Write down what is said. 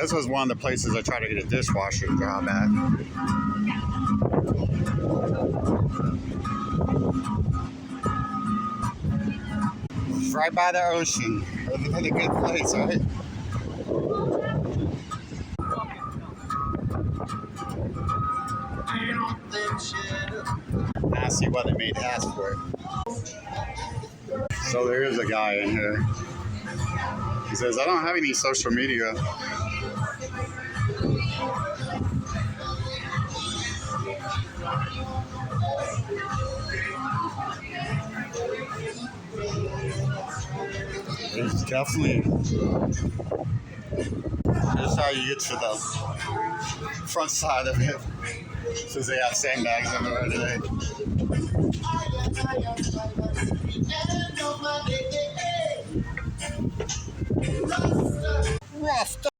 This was one of the places I tried to get a dishwasher job at. It's right by the ocean. Really good place, right? Now I see why they made ask for it. So there is a guy in here. He says, I don't have any social media. It's definitely. This is how you get to the front side of it. Since they have sandbags on the road today. Rough.